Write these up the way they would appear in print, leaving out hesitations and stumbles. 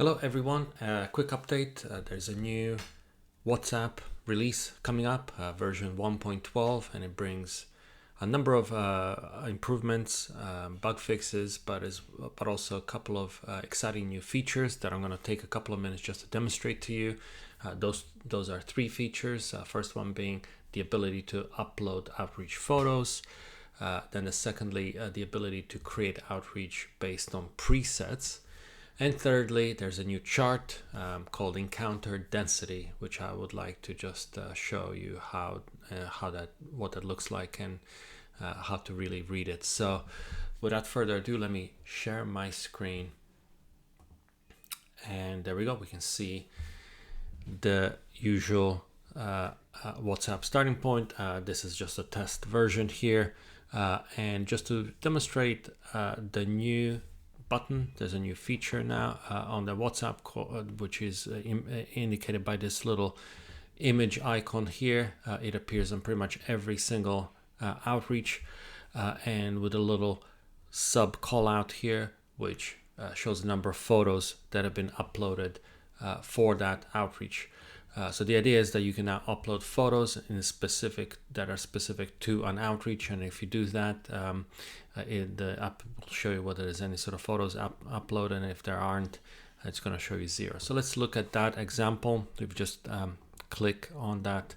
Hello everyone, quick update. There's a new WhatsApp release coming up, version 1.12, and it brings a number of improvements, bug fixes, but also a couple of exciting new features that I'm going to take a couple of minutes just to demonstrate to you. Those are three features. First one being the ability to upload outreach photos. Then secondly, the ability to create outreach based on presets. And thirdly, there's a new chart called encounter density, which I would like to just show you what that looks like and how to really read it. So without further ado, let me share my screen. And there we go. We can see the usual WhatsApp starting point. This is just a test version here. And just to demonstrate the new button, there's a new feature now on the WhatsApp call, which is indicated by this little image icon here. It appears on pretty much every single outreach, and with a little sub call out here, which shows the number of photos that have been uploaded for that outreach. So the idea is that you can now upload photos that are specific to an outreach, and if you do that, the app will show you whether there's any sort of photos uploaded, and if there aren't, it's going to show you 0. So let's look at that example. If you just click on that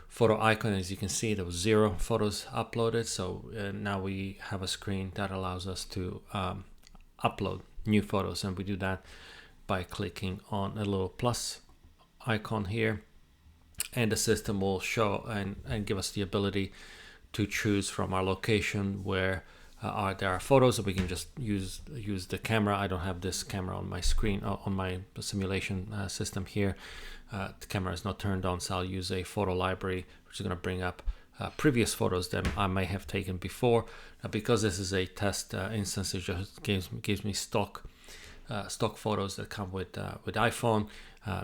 photo icon, as you can see, there was 0 photos uploaded. So now we have a screen that allows us to upload new photos, and we do that by clicking on a little plus icon here, and the system will show and give us the ability to choose from our location where there are photos, so we can just use the camera. I don't have this camera on my screen on my simulation system here. The camera is not turned on, so I'll use a photo library, which is going to bring up previous photos that I may have taken before. Because this is a test instance, it just gives me stock photos that come with iPhone.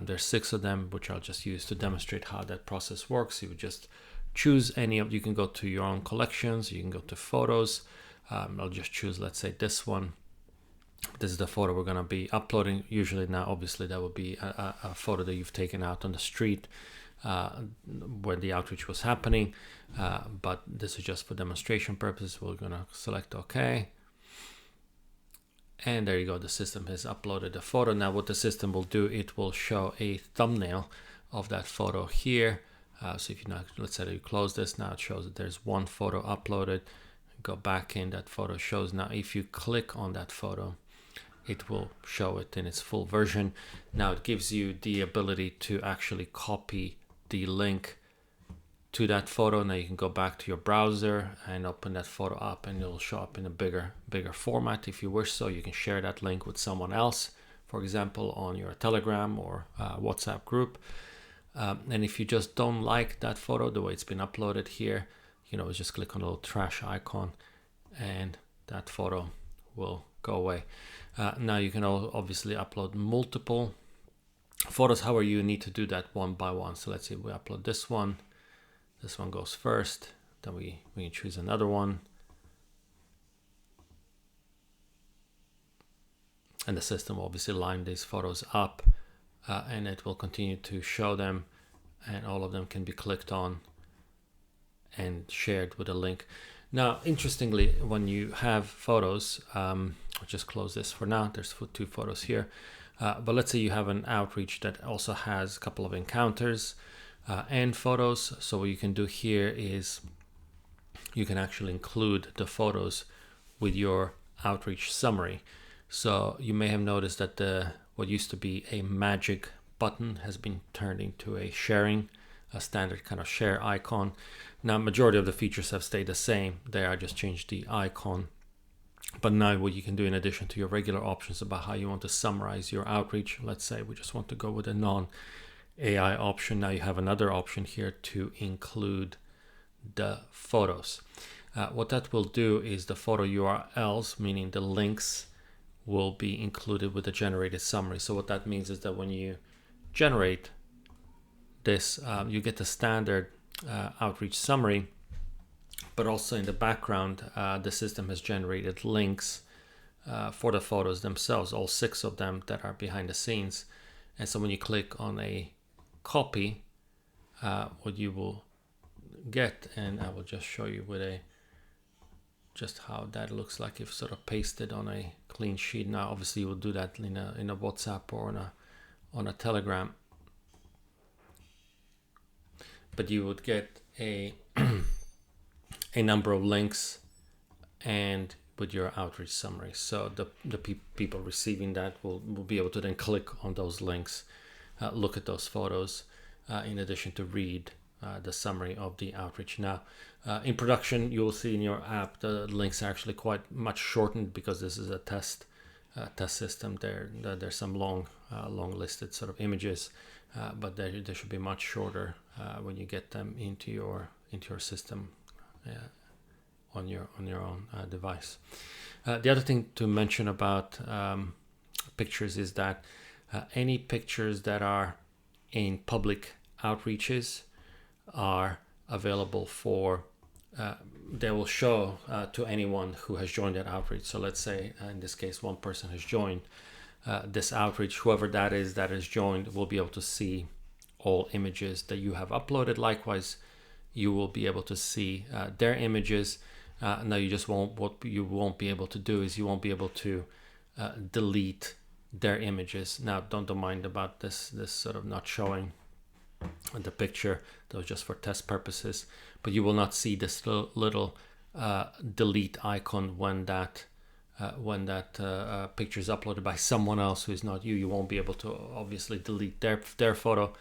There's 6 of them, which I'll just use to demonstrate how that process works. You would just choose any of, you can go to your own collections, you can go to photos. I'll just choose, let's say, this one. This is the photo we're going to be uploading. Usually now, obviously, that would be a photo that you've taken out on the street when the outreach was happening. But this is just for demonstration purposes. We're going to select OK. And there you go, the system has uploaded the photo. Now what the system will do, it will show a thumbnail of that photo here. So if you now, let's say that you close this, now it shows that there's one photo uploaded. Go back in, that photo shows. Now if you click on that photo, it will show it in its full version. Now it gives you the ability to actually copy the link to that photo. Now you can go back to your browser and open that photo up, and it'll show up in a bigger format if you wish. So you can share that link with someone else, for example, on your Telegram or WhatsApp group. And if you just don't like that photo, the way it's been uploaded here, just click on the little trash icon and that photo will go away. Now you can obviously upload multiple photos. However, you need to do that one by one. So let's say we upload this one. This one goes first, then we can choose another one. And the system will obviously line these photos up, and it will continue to show them, and all of them can be clicked on and shared with a link. Now, interestingly, when you have photos, I'll just close this for now. There's 2 photos here. But let's say you have an outreach that also has a couple of encounters and photos. So what you can do here is you can actually include the photos with your outreach summary. So you may have noticed that what used to be a magic button has been turned into a standard kind of share icon. Now, majority of the features have stayed the same. I just changed the icon. But now what you can do, in addition to your regular options about how you want to summarize your outreach, let's say we just want to go with a non-AI option. Now you have another option here to include the photos. What that will do is the photo URLs, meaning the links, will be included with the generated summary. So what that means is that when you generate this, you get the standard outreach summary, but also in the background, the system has generated links for the photos themselves, all 6 of them that are behind the scenes. And so when you click on a copy, what you will get, and I will just show you with just how that looks like if sort of pasted on a clean sheet. Now obviously you will do that in a WhatsApp or on a Telegram, but you would get a a number of links and with your outreach summary. So the people receiving that will be able to then click on those links, look at those photos, in addition to read the summary of the outreach. Now, in production, you'll see in your app the links are actually quite much shortened because this is a test system. There's some long listed sort of images, but they should be much shorter when you get them into your system on your own device. The other thing to mention about pictures is that any pictures that are in public outreaches are available for they will show to anyone who has joined that outreach. So let's say in this case one person has joined this outreach. Whoever that is that has joined will be able to see all images that you have uploaded. Likewise, you will be able to see their images. Now what you won't be able to do is you won't be able to delete their images. Now don't mind about this sort of not showing the picture. That was just for test purposes, but you will not see this little delete icon when that picture is uploaded by someone else who is not you. You won't be able to obviously delete their photo,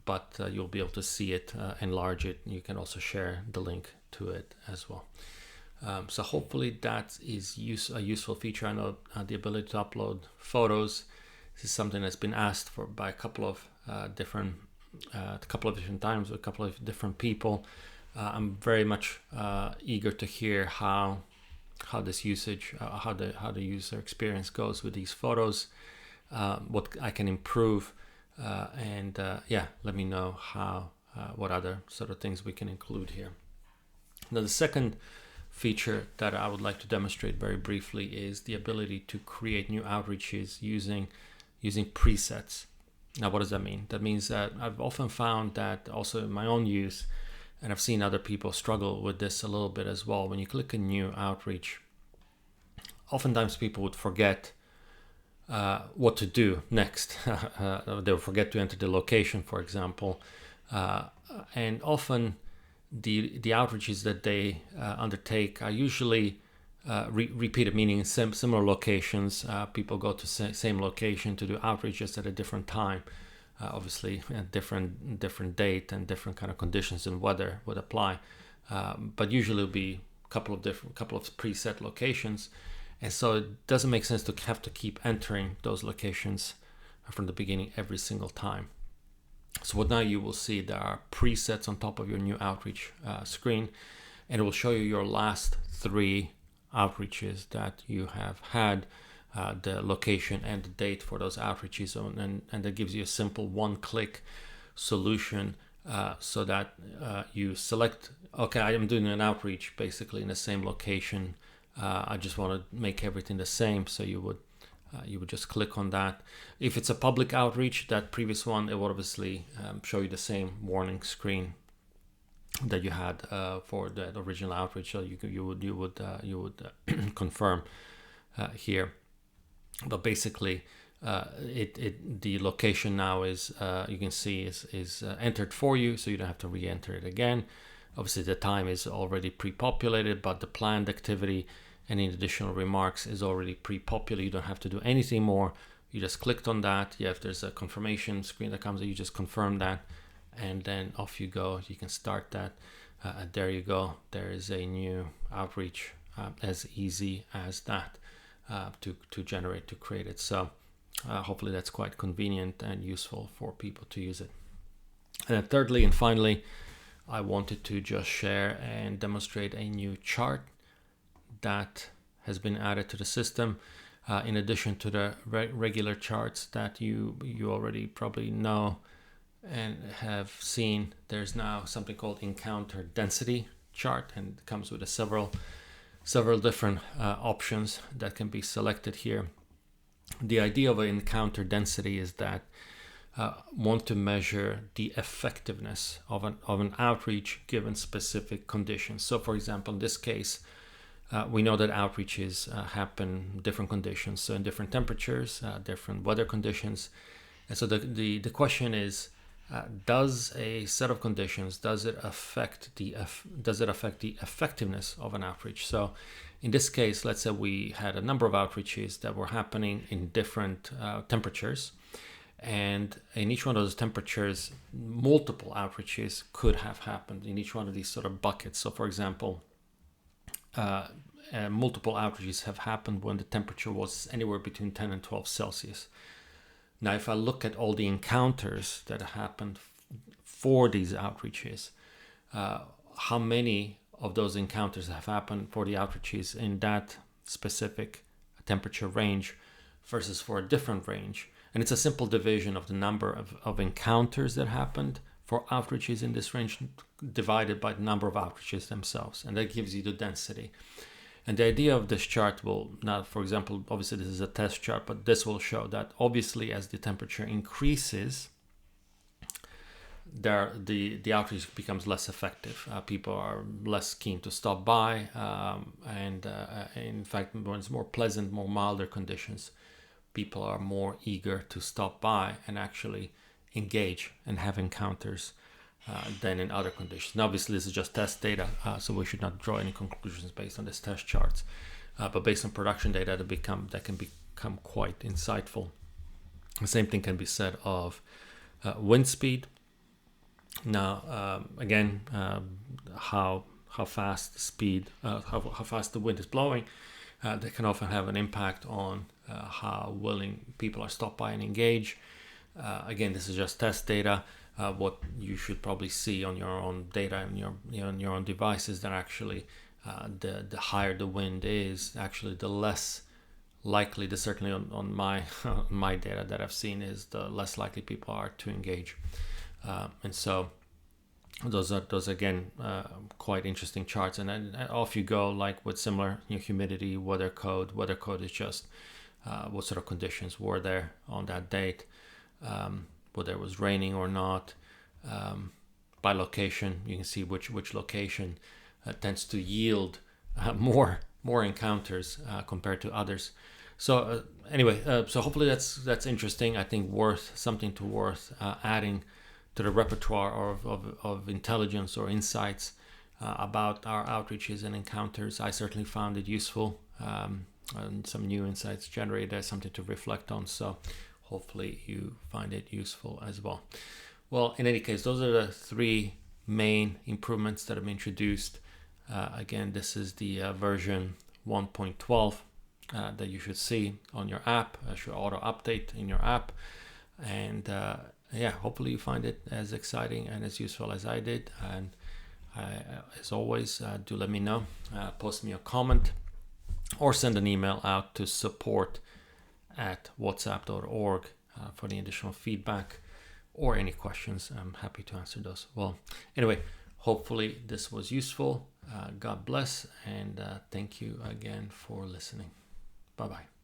but you'll be able to see it, enlarge it. You can also share the link to it as well. So hopefully that is a useful feature. I know the ability to upload photos. This is something that's been asked for by a couple of different times with a couple of different people. I'm very much eager to hear how this usage, how the user experience goes with these photos, what I can improve, and let me know what other sort of things we can include here. Now, the second feature that I would like to demonstrate very briefly is the ability to create new outreaches using presets. Now, what does that mean? That means that I've often found that also in my own use, and I've seen other people struggle with this a little bit as well. When you click a new outreach, oftentimes people would forget what to do next. They'll forget to enter the location, for example, and often the outreaches that they undertake are usually repeated, meaning similar locations. People go to same location to do outreaches at a different time. Obviously, a different date and different kind of conditions and weather would apply. But usually it'll be a couple of preset locations, and so it doesn't make sense to have to keep entering those locations from the beginning every single time. So what now you will see, there are presets on top of your new outreach screen, and it will show you your last 3 outreaches that you have had, the location and the date for those outreaches, and that gives you a simple one-click solution, so that you select, okay, I am doing an outreach basically in the same location. I just want to make everything the same, so you would just click on that. If it's a public outreach, that previous one, it will obviously show you the same warning screen that you had for the original outreach. So you would confirm here. But basically, the location now is you can see is entered for you, so you don't have to re-enter it again. Obviously, the time is already pre-populated, but the planned activity, any additional remarks is already pre-populated. You don't have to do anything more. You just clicked on that. If there's a confirmation screen that comes, you just confirm that, and then off you go. You can start that. There you go. There is a new outreach, as easy as that, to generate, to create it. So hopefully that's quite convenient and useful for people to use it. And then thirdly and finally, I wanted to just share and demonstrate a new chart that has been added to the system. In addition to the regular charts that you already probably know and have seen, there's now something called encounter density chart, and it comes with several several different options that can be selected here. The idea of an encounter density is that want to measure the effectiveness of an outreach given specific conditions. So for example, in this case, we know that outreaches happen in different conditions, so in different temperatures, different weather conditions. And so the question is, does a set of conditions, does it affect the effectiveness of an outreach? So in this case, let's say we had a number of outreaches that were happening in different temperatures, and in each one of those temperatures, multiple outreaches could have happened in each one of these sort of buckets. So for example, multiple outreaches have happened when the temperature was anywhere between 10 and 12 Celsius. Now, if I look at all the encounters that happened for these outreaches, how many of those encounters have happened for the outreaches in that specific temperature range versus for a different range? And it's a simple division of the number of encounters that happened for outreaches in this range divided by the number of outreaches themselves. And that gives you the density. And the idea of this chart will not, for example, obviously this is a test chart, but this will show that obviously as the temperature increases, the outreach becomes less effective. People are less keen to stop by. And in fact, when it's more pleasant, more milder conditions, people are more eager to stop by and actually engage and have encounters than in other conditions. Now, obviously, this is just test data, so we should not draw any conclusions based on this test charts. But based on production data, that can become quite insightful. The same thing can be said of wind speed. Now, again, how fast the speed, how fast the wind is blowing, that can often have an impact on how willing people are stop by and engage. Again, this is just test data. What you should probably see on your own data and your own devices, that actually the higher the wind is, actually the less likely, certainly on my my data that I've seen, is the less likely people are to engage. And so those again quite interesting charts. And then off you go, like with similar humidity, weather code. Weather code is just what sort of conditions were there on that date, whether it was raining or not. By location, you can see which location tends to yield more encounters compared to others. So anyway, so hopefully that's interesting. I think something worth adding to the repertoire of intelligence or insights about our outreaches and encounters. I certainly found it useful, and some new insights generated. There's something to reflect on. So hopefully you find it useful as well. Well, in any case, those are the three main improvements that have been introduced. Again, this is the version 1.12 that you should see on your app. Should auto update in your app. And hopefully you find it as exciting and as useful as I did. And as always, do let me know. Post me a comment or send an email out to support@whatsapp.org for any additional feedback or any questions. I'm happy to answer those. Well, anyway, hopefully this was useful. God bless, and thank you again for listening. Bye-bye.